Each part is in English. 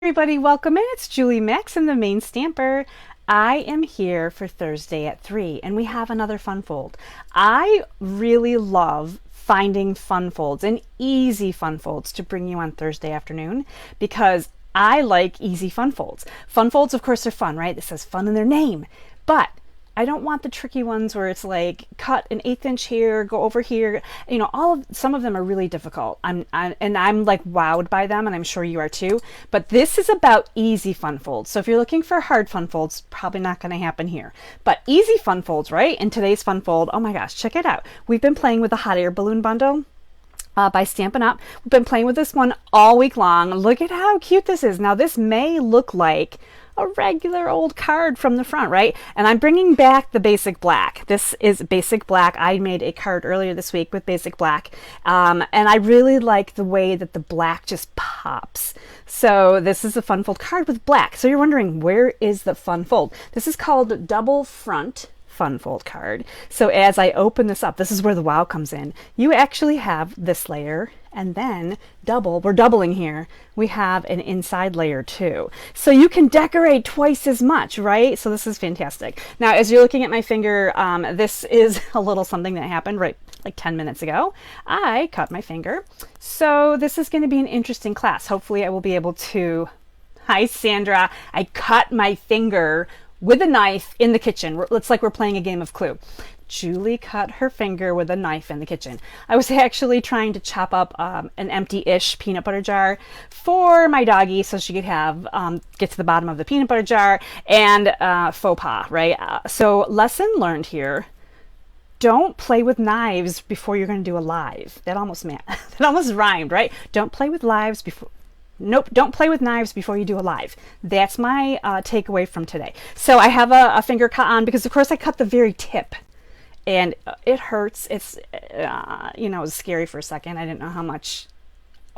Everybody, welcome in. It's Julie Max and the Main Stamper. I am here for Thursday at 3 and we have another fun fold. I really love finding fun folds and easy fun folds to bring you on Thursday afternoon because I like easy fun folds. Fun folds, of course, are fun, right? It says fun in their name, but I don't want the tricky ones where it's like cut an 1/8 inch here, go over here. You know, some of them are really difficult. I'm like wowed by them, and I'm sure you are too. But this is about easy fun folds. So if you're looking for hard fun folds, probably not going to happen here. But easy fun folds, right? In today's fun fold, oh my gosh, check it out. We've been playing with the hot air balloon bundle. By Stampin' Up. We've been playing with this one all week long. Look at how cute this is. Now this may look like a regular old card from the front, right? And I'm bringing back the basic black. This is basic black. I made a card earlier this week with basic black, and I really like the way that the black just pops. So this is a fun fold card with black. So you're wondering, where is the fun fold? This is called double front fun fold card. So as I open this up, this is where the wow comes in. You actually have this layer, and then we're doubling here. We have an inside layer too. So you can decorate twice as much, right? So this is fantastic. Now, as you're looking at my finger, this is a little something that happened right like 10 minutes ago. I cut my finger. So this is going to be an interesting class. Hopefully I will be able to... Hi, Sandra. I cut my finger with a knife in the kitchen. It's like we're playing a game of Clue. Julie cut her finger with a knife in the kitchen. I was actually trying to chop up an empty-ish peanut butter jar for my doggie so she could have get to the bottom of the peanut butter jar and faux pas, right? So lesson learned here. Don't play with knives before you're going to do a live. That almost rhymed, right? Don't play with knives before... Nope, don't play with knives before you do a live. That's my takeaway from today. So I have a finger cut on because, of course, I cut the very tip. And it hurts. It's, it was scary for a second. I didn't know how much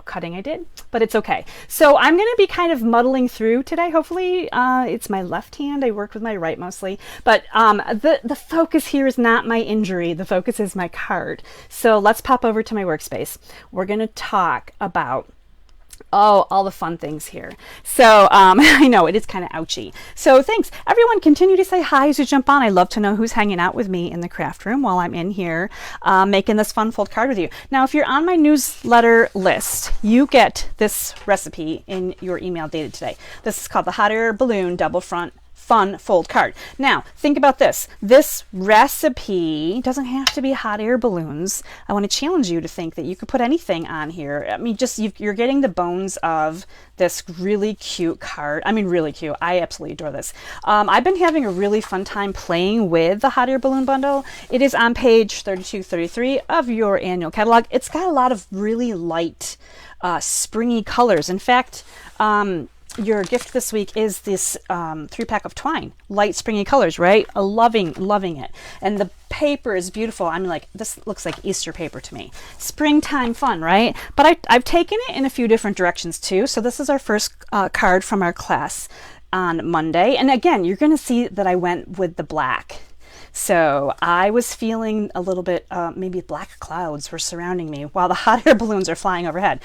cutting I did, but it's okay. So I'm going to be kind of muddling through today. Hopefully it's my left hand. I work with my right mostly. But the focus here is not my injury. The focus is my card. So let's pop over to my workspace. We're going to talk about all the fun things here. So I know it is kind of ouchy. So thanks. Everyone continue to say hi as you jump on. I love to know who's hanging out with me in the craft room while I'm in here making this fun fold card with you. Now, if you're on my newsletter list, you get this recipe in your email dated today. This is called the Hot Air Balloon Double Front Fun Fold Card. Now, think about this. This recipe doesn't have to be hot air balloons. I want to challenge you to think that you could put anything on here. I mean, just you're getting the bones of this really cute card. I mean, really cute. I absolutely adore this. I've been having a really fun time playing with the Hot Air Balloon Bundle. It is on page 3233 of your annual catalog. It's got a lot of really light, springy colors. In fact, your gift this week is this 3-pack of twine, light springy colors, right? Loving it. And the paper is beautiful. I'm like, this looks like Easter paper to me. Springtime fun, right? But I've taken it in a few different directions too. So this is our first card from our class on Monday. And again, you're going to see that I went with the black. So I was feeling a little bit, maybe black clouds were surrounding me while the hot air balloons are flying overhead.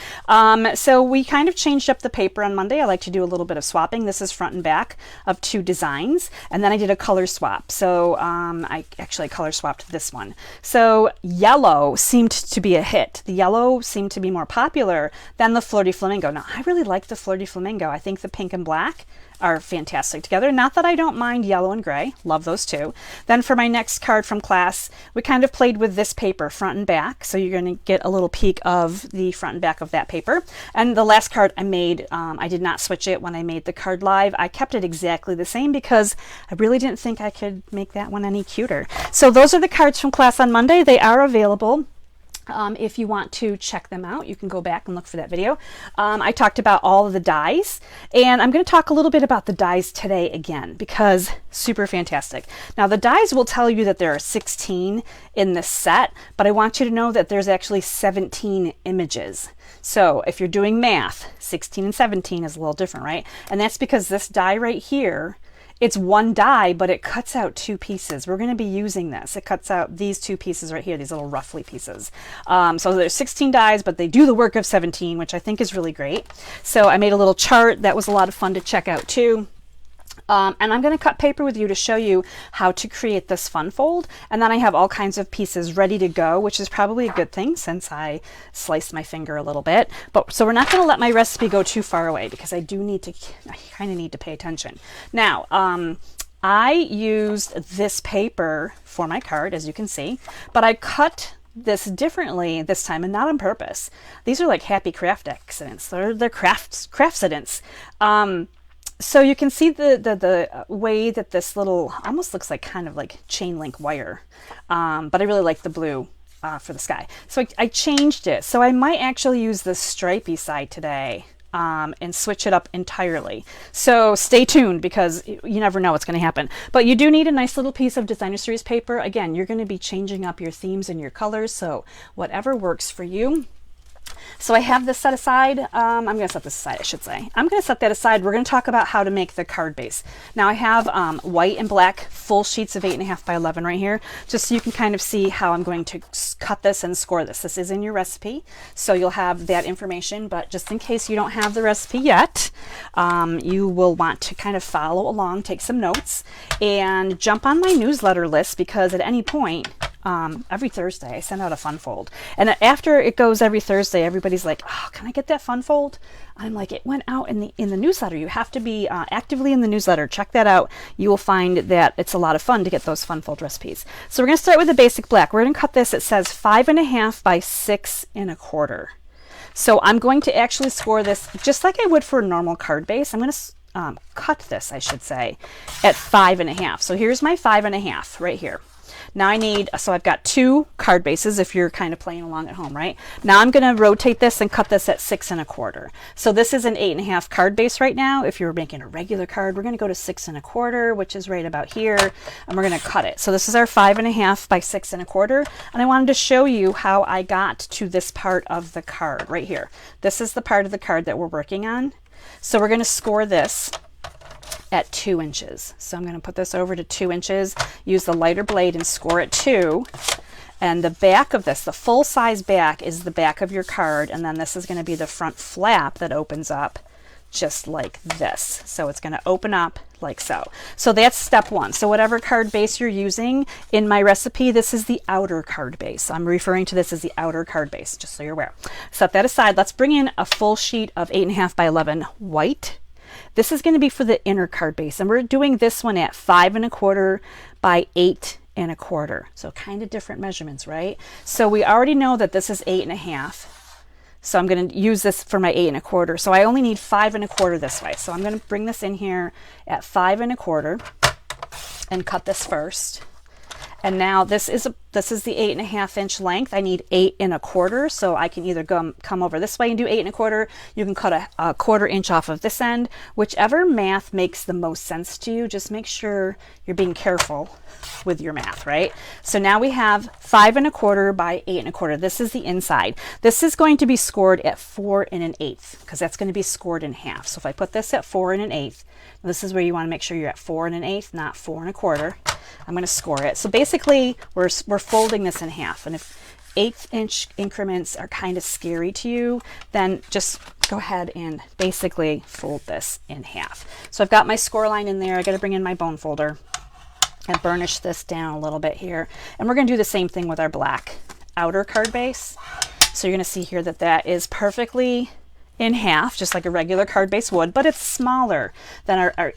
So we kind of changed up the paper on Monday. I like to do a little bit of swapping. This is front and back of 2 designs. And then I did a color swap. So I actually color swapped this one. So yellow seemed to be a hit. The yellow seemed to be more popular than the Flirty Flamingo. Now, I really like the Flirty Flamingo. I think the pink and black are fantastic together. Not that I don't mind yellow and gray. Love those too. Then for my next card from class, we kind of played with this paper front and back. So you're going to get a little peek of the front and back of that paper. And the last card I made, I did not switch it when I made the card live. I kept it exactly the same because I really didn't think I could make that one any cuter. So those are the cards from class on Monday. They are available. If you want to check them out, you can go back and look for that video. I talked about all of the dies, and I'm going to talk a little bit about the dies today again because super fantastic. Now, the dies will tell you that there are 16 in this set, but I want you to know that there's actually 17 images. So if you're doing math, 16 and 17 is a little different, right? And that's because this die right here it's one die, but it cuts out two pieces. We're going to be using this. It cuts out these two pieces right here, these little roughly pieces. So there's 16 dies, but they do the work of 17, which I think is really great. So I made a little chart. That was a lot of fun to check out too. And I'm going to cut paper with you to show you how to create this fun fold. And then I have all kinds of pieces ready to go, which is probably a good thing since I sliced my finger a little bit. But so we're not going to let my recipe go too far away because I kind of need to pay attention. Now, I used this paper for my card, as you can see, but I cut this differently this time and not on purpose. These are like happy craft accidents. They're crafts-cidents. So you can see the way that this little almost looks like kind of like chain link wire, but I really like the blue for the sky. So I changed it. So I might actually use the stripy side today and switch it up entirely. So stay tuned because you never know what's going to happen. But you do need a nice little piece of Designer Series paper. Again, you're going to be changing up your themes and your colors, so whatever works for you. So I have this set aside. I'm going to set this aside, I should say. I'm going to set that aside. We're going to talk about how to make the card base. Now I have white and black full sheets of 8.5 by 11 right here, just so you can kind of see how I'm going to cut this and score this. This is in your recipe, so you'll have that information, but just in case you don't have the recipe yet, you will want to kind of follow along, take some notes, and jump on my newsletter list because at any point, every Thursday I send out a fun fold, and after it goes every Thursday, everybody's like, oh, can I get that fun fold? I'm like, it went out in the newsletter. You have to be actively in the newsletter. Check that out. You will find that it's a lot of fun to get those fun fold recipes. So we're going to start with the basic black. We're going to cut this. It says 5.5 by 6.25. So I'm going to actually score this just like I would for a normal card base. I'm going to cut this, I should say, at 5.5. So here's my 5.5 right here. Now I need, so I've got two card bases if you're kind of playing along at home, right? Now I'm going to rotate this and cut this at 6.25. So this is an 8.5 card base right now. If you're making a regular card, we're going to go to 6.25, which is right about here, and we're going to cut it. So this is our 5.5 by 6.25, and I wanted to show you how I got to this part of the card right here. This is the part of the card that we're working on. So we're going to score this at 2 inches. So I'm going to put this over to 2 inches, use the lighter blade and score at 2. And the back of this, the full size back, is the back of your card, and then this is going to be the front flap that opens up just like this. So it's going to open up like so. So that's step one. So whatever card base you're using in my recipe, this is the outer card base. I'm referring to this as the outer card base, just so you're aware. Set that aside. Let's bring in a full sheet of 8.5 by 11 white. This is going to be for the inner card base, and we're doing this one at 5.25 by 8.25. So kind of different measurements, right? So we already know that this is 8.5. So I'm going to use this for my 8.25. So I only need 5.25 this way. So I'm going to bring this in here at 5.25 and cut this first. And now this is the 8.5 inch length. I need 8.25, so I can either come over this way and do 8.25. You can cut a 1/4 inch off of this end. Whichever math makes the most sense to you, just make sure you're being careful with your math, right? So now we have 5.25 by 8.25. This is the inside. This is going to be scored at 4 1/8 because that's going to be scored in half. So if I put this at 4 1/8, this is where you want to make sure you're at 4 1/8, not 4 1/4. I'm going to score it. So basically, we're folding this in half. And if 1/8 inch increments are kind of scary to you, then just go ahead and basically fold this in half. So I've got my score line in there. I got to bring in my bone folder and burnish this down a little bit here. And we're going to do the same thing with our black outer card base. So you're going to see here that that is perfectly in half, just like a regular card base would, but it's smaller than our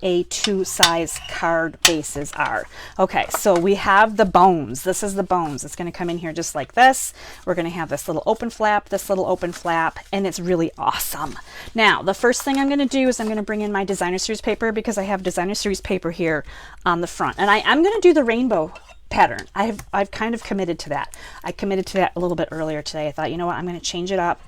A2 size card bases are. Okay, so we have the bones. This is the bones. It's going to come in here just like this. We're going to have this little open flap, and it's really awesome. Now, the first thing I'm going to do is I'm going to bring in my Designer Series paper because I have Designer Series paper here on the front. And I'm going to do the rainbow pattern. I've kind of committed to that. I committed to that a little bit earlier today. I thought, you know what, I'm going to change it up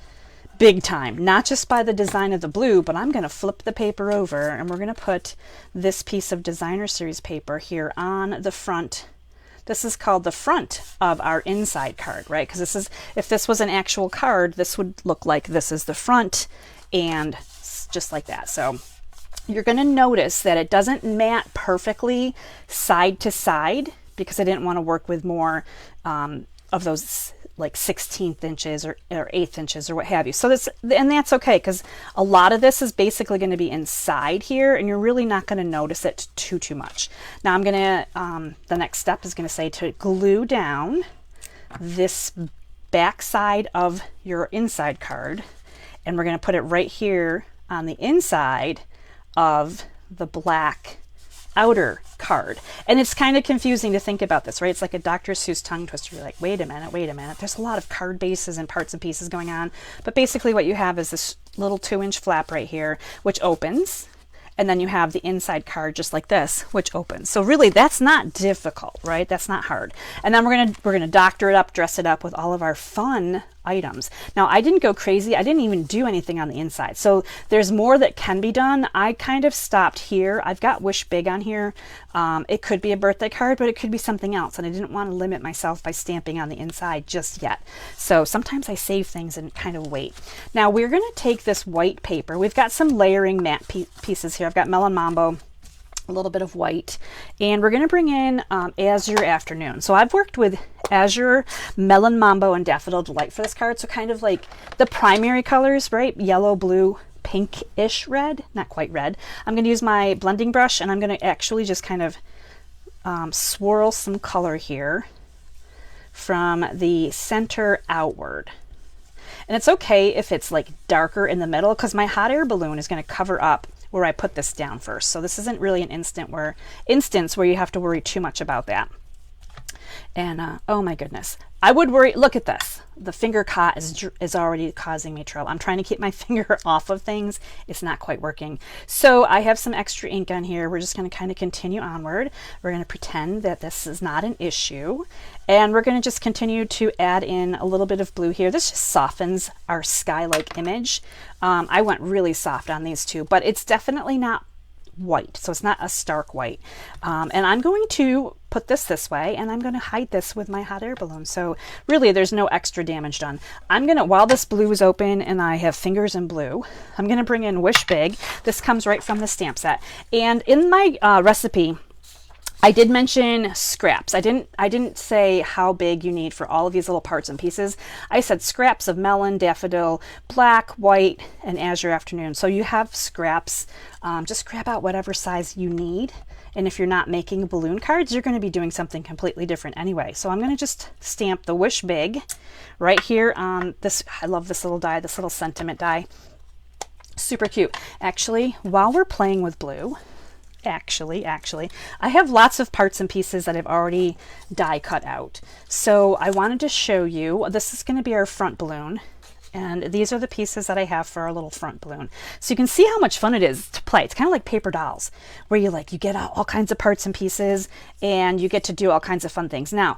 big time, not just by the design of the blue, but I'm going to flip the paper over and we're going to put this piece of Designer Series paper here on the front. This is called the front of our inside card, right? Because this is, if this was an actual card, this would look like this is the front and just like that. So you're going to notice that it doesn't mat perfectly side to side because I didn't want to work with more of those like 16th inches or 8th inches or what have you. So this, and that's okay, because a lot of this is basically going to be inside here and you're really not going to notice it too much. Now I'm going to, the next step is going to say to glue down this back side of your inside card, and we're going to put it right here on the inside of the black outer card. And it's kind of confusing to think about this, right? It's like a Dr. Seuss tongue twister. You're like, wait a minute. There's a lot of card bases and parts and pieces going on. But basically what you have is this little 2-inch flap right here, which opens. And then you have the inside card just like this, which opens. So really that's not difficult, right? That's not hard. And then we're gonna doctor it up, dress it up with all of our fun items. Now I didn't go crazy. I didn't even do anything on the inside. So there's more that can be done. I kind of stopped here. I've got Wish Big on here. It could be a birthday card, but it could be something else. And I didn't want to limit myself by stamping on the inside just yet. So sometimes I save things and kind of wait. Now we're going to take this white paper. We've got some layering matte pieces here. I've got Melon Mambo, a little bit of white, and we're going to bring in Azure Afternoon. So I've worked with Azure, Melon Mambo, and Daffodil Delight for this card. So kind of like the primary colors, right? Yellow, blue, pinkish red, not quite red. I'm going to use my blending brush and I'm going to actually just kind of swirl some color here from the center outward. And it's okay if it's like darker in the middle, because my hot air balloon is going to cover up where I put this down first. So this isn't really an instance where you have to worry too much about that. And oh my goodness, I would worry. Look at this. The finger caught is already causing me trouble. I'm trying to keep my finger off of things. It's not quite working. So I have some extra ink on here. We're just going to kind of continue onward. We're going to pretend that this is not an issue. And we're going to just continue to add in a little bit of blue here. This just softens our sky-like image. I went really soft on these two, but it's definitely not white, so it's not a stark white. And I'm going to put this way, and I'm going to hide this with my hot air balloon. So really there's no extra damage done. I'm going to, while this blue is open and I have fingers in blue, I'm going to bring in Wish Big. This comes right from the stamp set. And in my recipe, I did mention scraps. I didn't say how big you need for all of these little parts and pieces. I said scraps of melon, daffodil, black, white, and Azure Afternoon. So you have scraps. Just grab out whatever size you need. And if you're not making balloon cards, you're going to be doing something completely different anyway. So I'm going to just stamp the Wish Big right here on this. I love this little die, this little sentiment die. Super cute. Actually, while we're playing with blue, Actually, I have lots of parts and pieces that I've already die cut out. So I wanted to show you, this is going to be our front balloon. And these are the pieces that I have for our little front balloon. So you can see how much fun it is to play. It's kind of like paper dolls, where you get out all kinds of parts and pieces and you get to do all kinds of fun things. Now,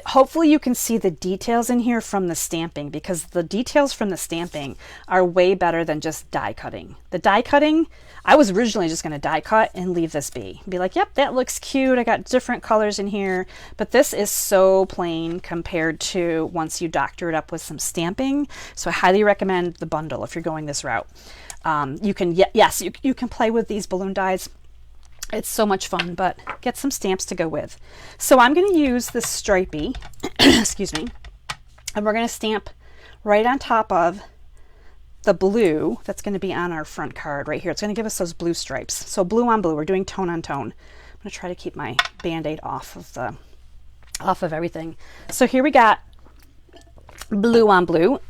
hopefully you can see the details in here from the stamping, because the details from the stamping are way better than just die cutting. The die cutting, I was originally just going to die cut and leave this be like, yep, that looks cute. I got different colors in here, but this is so plain compared to once you doctor it up with some stamping. So I highly recommend the bundle if you're going this route. You can, yes, you can play with these balloon dies. It's so much fun, but get some stamps to go with. So I'm going to use this stripey, excuse me, and we're going to stamp right on top of the blue that's going to be on our front card right here. It's going to give us those blue stripes. So blue on blue, we're doing tone on tone. I'm going to try to keep my Band-Aid off of everything. So here we got blue on blue.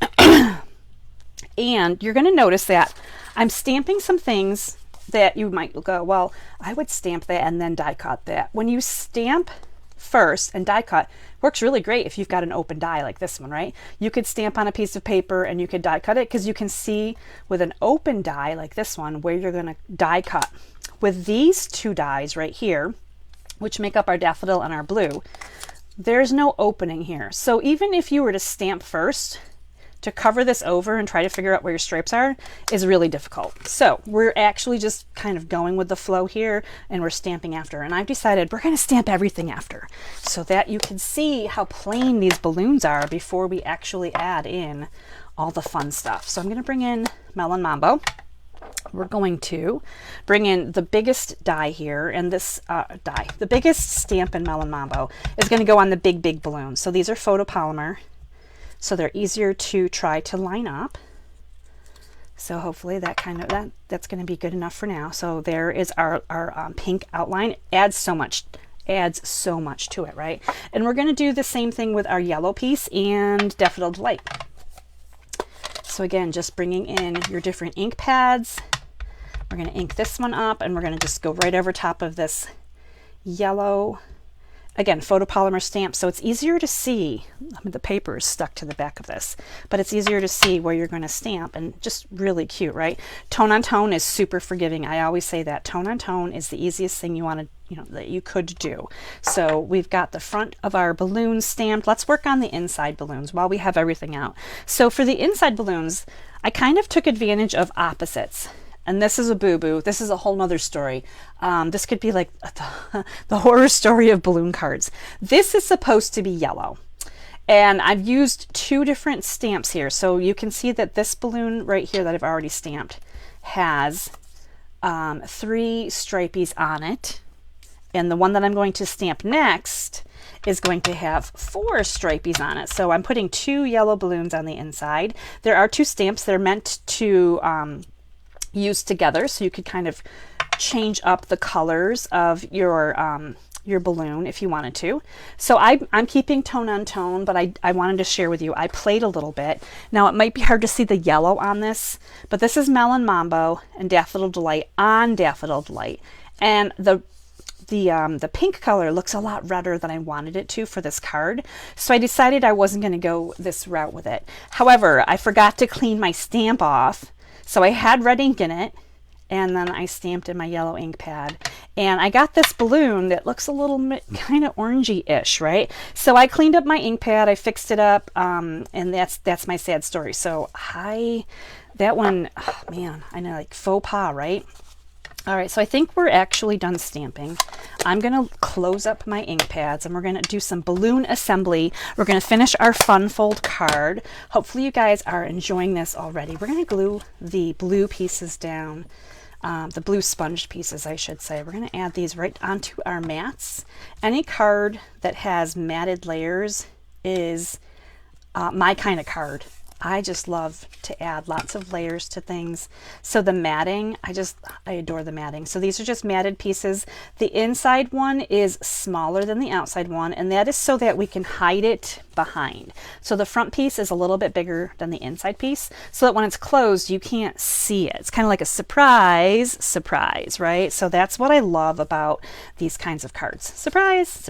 And you're going to notice that I'm stamping some things that you might go, well, I would stamp that and then die cut that. When you stamp first and die cut, works really great if you've got an open die like this one, right? You could stamp on a piece of paper and you could die cut it, because you can see with an open die like this one where you're going to die cut. With these two dies right here, which make up our daffodil and our blue, there's no opening here. So even if you were to stamp first, to cover this over and try to figure out where your stripes are is really difficult. So we're actually just kind of going with the flow here, and we're stamping after. And I've decided we're going to stamp everything after, so that you can see how plain these balloons are before we actually add in all the fun stuff. So I'm going to bring in Melon Mambo. we're going to bring in the biggest die here, and this the biggest stamp in Melon Mambo is going to go on the big balloons. So these are photopolymer, so they're easier to try to line up. So hopefully that's going to be good enough for now. So there is our pink outline. Adds so much to it, right? And we're going to do the same thing with our yellow piece and Daffodil Delight. So again, just bringing in your different ink pads. We're going to ink this one up, and we're going to just go right over top of this yellow, again, photopolymer stamp, so it's easier to see. I mean, the paper is stuck to the back of this, but it's easier to see where you're going to stamp, and just really cute, right? Tone on tone is super forgiving. I always say that tone on tone is the easiest thing you want to, that you could do. So we've got the front of our balloons stamped. Let's work on the inside balloons while we have everything out. So for the inside balloons, I kind of took advantage of opposites. And this is a boo-boo. This is a whole nother story. This could be like the horror story of balloon cards. This is supposed to be yellow. And I've used 2 different stamps here. So you can see that this balloon right here that I've already stamped has 3 stripies on it. And the one that I'm going to stamp next is going to have 4 stripies on it. So I'm putting 2 yellow balloons on the inside. There are 2 stamps. They're meant to used together, so you could kind of change up the colors of your balloon if you wanted to. So I'm keeping tone on tone, but I wanted to share with you, I played a little bit. Now it might be hard to see the yellow on this, but this is Melon Mambo and Daffodil Delight on Daffodil Delight. And the pink color looks a lot redder than I wanted it to for this card. So I decided I wasn't going to go this route with it. However, I forgot to clean my stamp off. So I had red ink in it, and then I stamped in my yellow ink pad. And I got this balloon that looks a little kind of orangey-ish, right? So I cleaned up my ink pad, I fixed it up, and that's my sad story. So that one, oh man, I know, like faux pas, right? All right, so I think we're actually done stamping. I'm going to close up my ink pads, and we're going to do some balloon assembly. We're going to finish our fun fold card. Hopefully you guys are enjoying this already. We're going to glue the blue pieces down, the blue sponge pieces, I should say. We're going to add these right onto our mats. Any card that has matted layers is my kind of card. I just love to add lots of layers to things. So the matting, I adore the matting. So these are just matted pieces. The inside one is smaller than the outside one, and that is so that we can hide it behind. So the front piece is a little bit bigger than the inside piece, so that when it's closed, you can't see it. It's kind of like a surprise, right? So that's what I love about these kinds of cards. Surprise.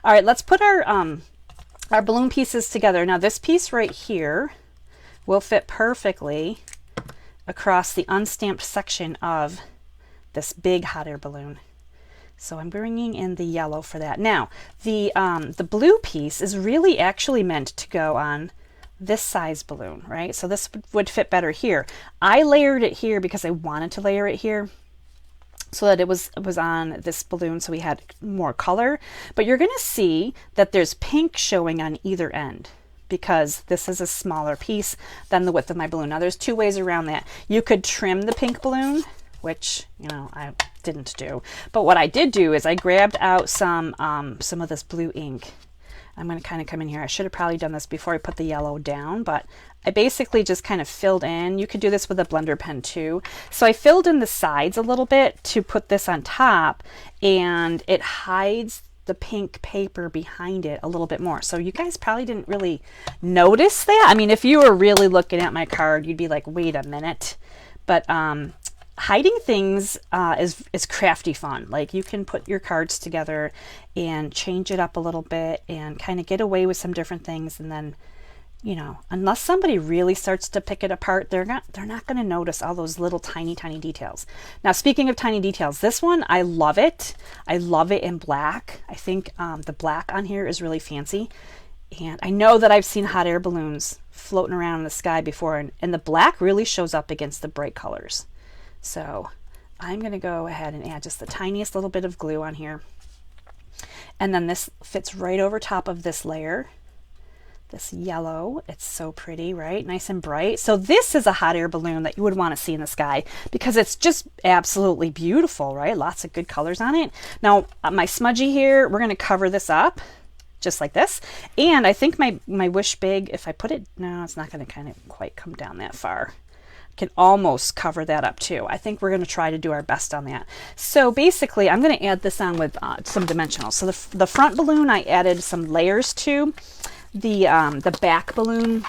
All right, let's put our balloon pieces together. Now this piece right here will fit perfectly across the unstamped section of this big hot air balloon. So I'm bringing in the yellow for that. Now, the blue piece is really actually meant to go on this size balloon, right? So this would fit better here. I layered it here because I wanted to layer it here so that it was on this balloon so we had more color. But you're gonna see that there's pink showing on either end, because this is a smaller piece than the width of my balloon. Now there's 2 ways around that. You could trim the pink balloon, which, I didn't do. But what I did do is I grabbed out some of this blue ink. I'm going to kind of come in here. I should have probably done this before I put the yellow down, but I basically just kind of filled in. You could do this with a blender pen too. So I filled in the sides a little bit to put this on top, and it hides the pink paper behind it a little bit more. So you guys probably didn't really notice that. I mean, if you were really looking at my card, you'd be like, wait a minute. But hiding things is crafty fun. Like, you can put your cards together and change it up a little bit and kind of get away with some different things, and then, unless somebody really starts to pick it apart, they're not going to notice all those little tiny details. Now, speaking of tiny details, this one, I love it. I love it in black. I think the black on here is really fancy. And I know that I've seen hot air balloons floating around in the sky before, and the black really shows up against the bright colors. So I'm going to go ahead and add just the tiniest little bit of glue on here. And then this fits right over top of this layer. this yellow. It's so pretty, right? Nice and bright. So this is a hot air balloon that you would want to see in the sky because it's just absolutely beautiful, right? Lots of good colors on it. Now, my smudgy here, we're going to cover this up just like this. And I think my Wish Big, if I put it, no, it's not going to kind of quite come down that far. Can almost cover that up too. I think we're going to try to do our best on that. So basically, I'm going to add this on with some dimensionals. So the front balloon, I added some layers to. The back balloon,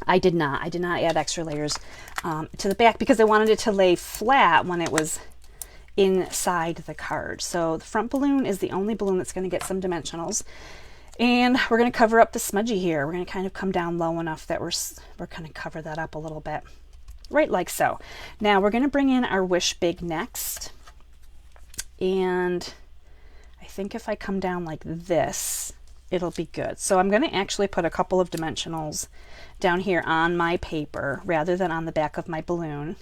I did not add extra layers to the back because I wanted it to lay flat when it was inside the card. So the front balloon is the only balloon that's going to get some dimensionals. And we're going to cover up the smudgy here. We're going to kind of come down low enough that we're going to cover that up a little bit. Right like so. Now we're going to bring in our Wish Big next. And I think if I come down like this, it'll be good. So I'm going to actually put a couple of dimensionals down here on my paper rather than on the back of my balloon.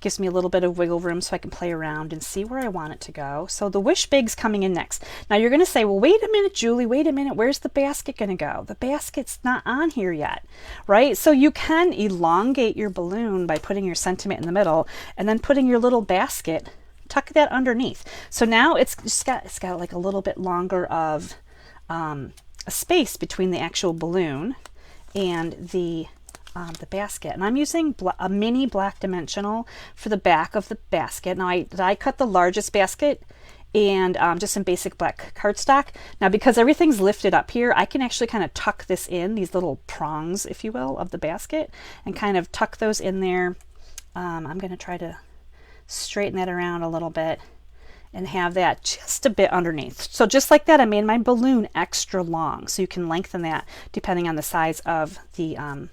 Gives me a little bit of wiggle room so I can play around and see where I want it to go. So the Wish Big's coming in next. Now you're going to say, well, wait a minute, Julie, wait a minute. Where's the basket going to go? The basket's not on here yet, right? So you can elongate your balloon by putting your sentiment in the middle and then putting your little basket, tuck that underneath. So now it's got like a little bit longer of a space between the actual balloon and the basket. And I'm using a mini black dimensional for the back of the basket. Now I cut the largest basket and just some basic black cardstock. Now because everything's lifted up here, I can actually kind of tuck this in, these little prongs, if you will, of the basket, and kind of tuck those in there. I'm going to try to straighten that around a little bit and have that just a bit underneath. So just like that, I made my balloon extra long, so you can lengthen that depending on the size of the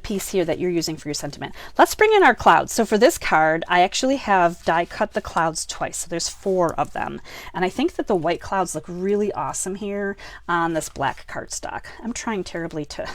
piece here that you're using for your sentiment. Let's bring in our clouds. So for this card, I actually have die cut the clouds twice. So there's 4 of them. And I think that the white clouds look really awesome here on this black cardstock. I'm trying terribly to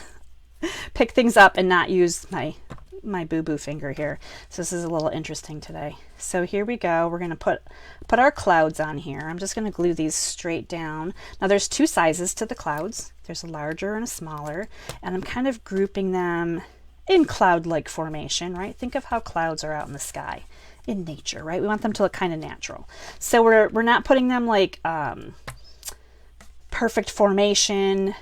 pick things up and not use my boo-boo finger here. So this is a little interesting today. So here we go. We're going to put our clouds on here. I'm just going to glue these straight down. Now there's 2 sizes to the clouds. There's a larger and a smaller, and I'm kind of grouping them in cloud-like formation, right? Think of how clouds are out in the sky in nature, right? We want them to look kind of natural. So we're not putting them like perfect formation,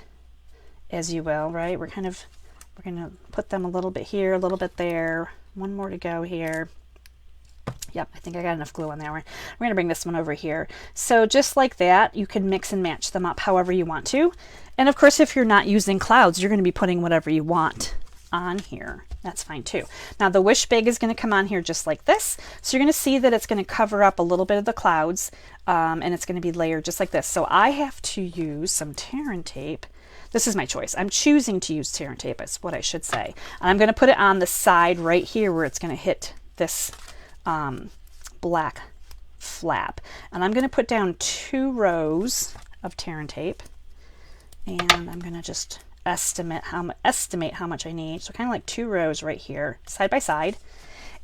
as you will, right? We're going to put them a little bit here, a little bit there. One more to go here. Yep, I think I got enough glue on that one. We're going to bring this one over here. So just like that, you can mix and match them up however you want to. And of course, if you're not using clouds, you're going to be putting whatever you want on here. That's fine too. Now the Wish Big is going to come on here just like this. So you're going to see that it's going to cover up a little bit of the clouds, and it's going to be layered just like this. So I have to use some Tear and Tape. This is my choice. I'm choosing to use Tear and Tape, is what I should say. And I'm going to put it on the side right here where it's going to hit this black flap. And I'm going to put down 2 rows of Tear and Tape. And I'm going to just estimate how much I need. So kind of like 2 rows right here, side by side.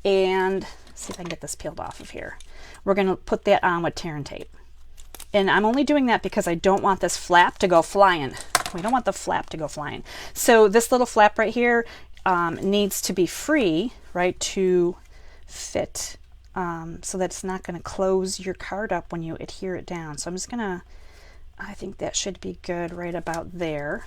And see if I can get this peeled off of here. We're going to put that on with Tear and Tape. And I'm only doing that because I don't want this flap to go flying. We don't want the flap to go flying. So this little flap right here needs to be free, right, to fit so that it's not going to close your card up when you adhere it down. So I'm just going to, I think that should be good right about there.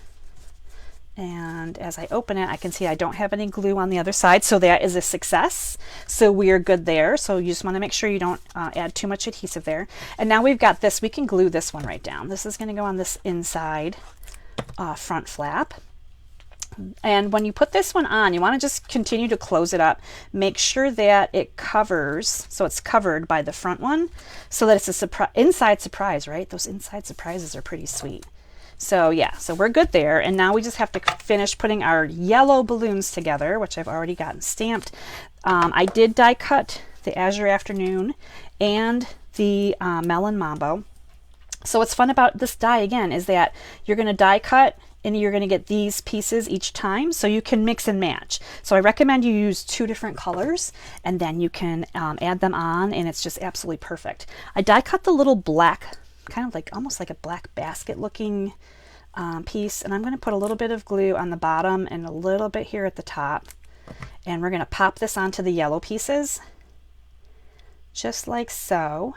And as I open it, I can see I don't have any glue on the other side, so that is a success. So we are good there. So you just want to make sure you don't add too much adhesive there. And now we've got this. We can glue this one right down. This is going to go on this inside front flap. And when you put this one on, you want to just continue to close it up. Make sure that it covers, so it's covered by the front one, so that it's a inside surprise, right? Those inside surprises are pretty sweet. So yeah, so we're good there. And now we just have to finish putting our yellow balloons together, which I've already gotten stamped. I did die cut the Azure Afternoon and the Melon Mambo. So what's fun about this die again is that you're going to die cut and you're going to get these pieces each time, so you can mix and match. So I recommend you use 2 different colors, and then you can add them on, and it's just absolutely perfect. I die cut the little black, kind of like almost like a black basket looking piece, and I'm going to put a little bit of glue on the bottom and a little bit here at the top, and we're going to pop this onto the yellow pieces just like so.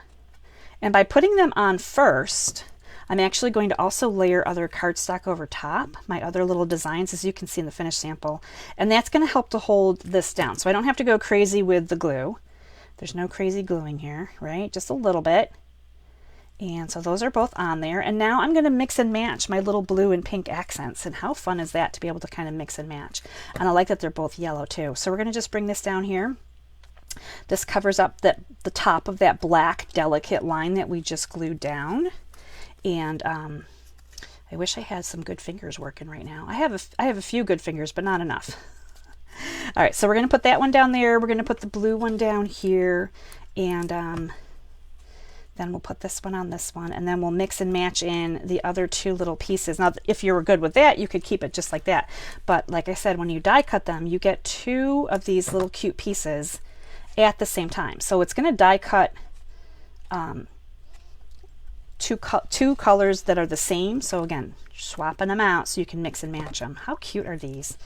And by putting them on first, I'm actually going to also layer other cardstock over top, my other little designs, as you can see in the finished sample, and that's going to help to hold this down, so I don't have to go crazy with the glue. There's no crazy gluing here, right? Just a little bit. And so those are both on there. And now I'm going to mix and match my little blue and pink accents. And how fun is that to be able to kind of mix and match? And I like that they're both yellow too. So we're going to just bring this down here. This covers up the top of that black delicate line that we just glued down. And I wish I had some good fingers working right now. I have a few good fingers, but not enough. All right, so we're going to put that one down there. We're going to put the blue one down here. And then we'll put this one on this one, and then we'll mix and match in the other two little pieces. Now, if you were good with that, you could keep it just like that. But like I said, when you die cut them, you get two of these little cute pieces at the same time. So it's going to die cut two colors that are the same. So again, swapping them out so you can mix and match them. How cute are these?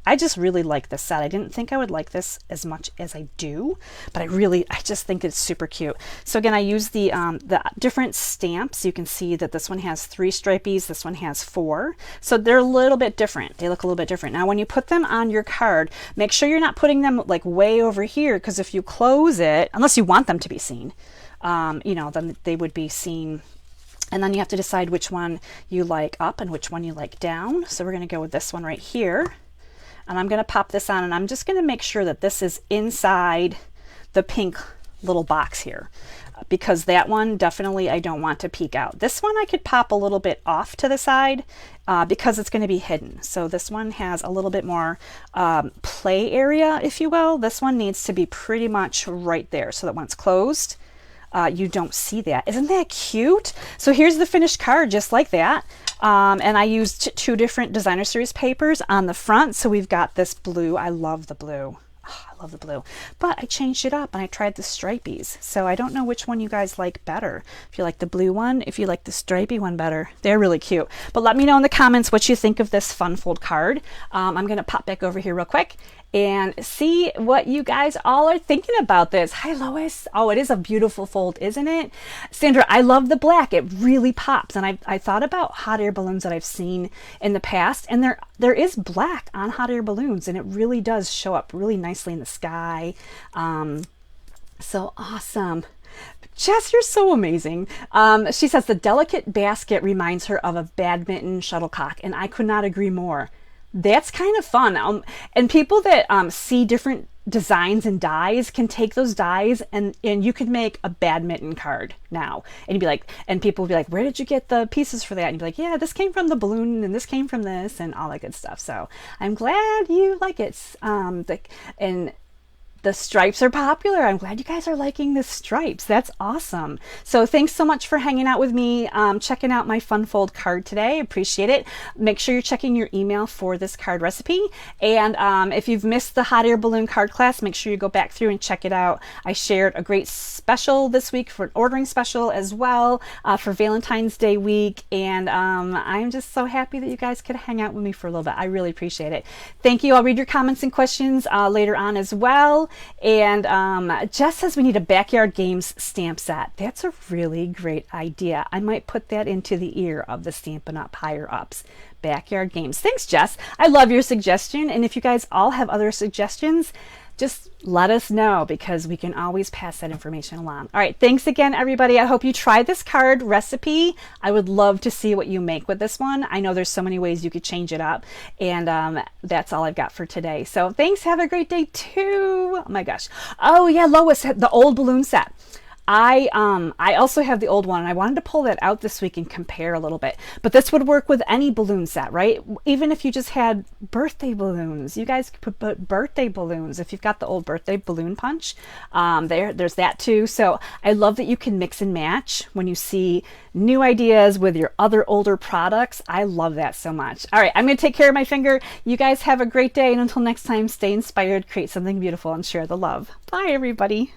I just really like this set. I didn't think I would like this as much as I do, but I just think it's super cute. So again, I use the different stamps. You can see that this one has 3 stripies, this one has 4. So they're a little bit different. They look a little bit different. Now, when you put them on your card, make sure you're not putting them like way over here, because if you close it, unless you want them to be seen, you know, then they would be seen. And then you have to decide which one you like up and which one you like down. So we're going to go with this one right here. And I'm going to pop this on, and I'm just going to make sure that this is inside the pink little box here, because that one definitely I don't want to peek out. This one I could pop a little bit off to the side because it's going to be hidden. So this one has a little bit more play area, if you will. This one needs to be pretty much right there so that when it's closed, you don't see that. Isn't that cute? So here's the finished card just like that. And I used 2 different designer series papers on the front. So we've got this blue. I love the blue. Oh, I love the blue. But I changed it up and I tried the stripies. So I don't know which one you guys like better. If you like the blue one, if you like the stripy one better. They're really cute. But let me know in the comments what you think of this fun fold card. I'm going to pop back over here real quick and see what you guys all are thinking about this. Hi, Lois. Oh, it is a beautiful fold, isn't it? Sandra, I love the black. It really pops. And I thought about hot air balloons that I've seen in the past, and there is black on hot air balloons, and it really does show up really nicely in the sky. So awesome. Jess, you're so amazing. She says the delicate basket reminds her of a badminton shuttlecock, and I could not agree more. That's kind of fun. And people that see different designs and dies can take those dies and you could make a badminton card now. And you'd be like, and people would be like, where did you get the pieces for that? And you'd be like, yeah, this came from the balloon and this came from this and all that good stuff. So I'm glad you like it. And the stripes are popular. I'm glad you guys are liking the stripes. That's awesome. So thanks so much for hanging out with me, checking out my fun fold card today. Appreciate it. Make sure you're checking your email for this card recipe. And if you've missed the hot air balloon card class, make sure you go back through and check it out. I shared a great special this week for an ordering special as well for Valentine's Day week. And I'm just so happy that you guys could hang out with me for a little bit. I really appreciate it. Thank you. I'll read your comments and questions later on as well. And Jess says we need a Backyard Games stamp set. That's a really great idea. I might put that into the ear of the Stampin' Up! Higher Ups. Backyard Games. Thanks, Jess. I love your suggestion. And if you guys all have other suggestions, just let us know because we can always pass that information along. All right. Thanks again, everybody. I hope you try this card recipe. I would love to see what you make with this one. I know there's so many ways you could change it up. And that's all I've got for today. So thanks. Have a great day too. Oh my gosh. Oh yeah, Lois, the old balloon set. I also have the old one, and I wanted to pull that out this week and compare a little bit. But this would work with any balloon set, right? Even if you just had birthday balloons, you guys could put birthday balloons. If you've got the old birthday balloon punch, there's that too. So I love that you can mix and match when you see new ideas with your other older products. I love that so much. All right, I'm going to take care of my finger. You guys have a great day, and until next time, stay inspired, create something beautiful, and share the love. Bye, everybody.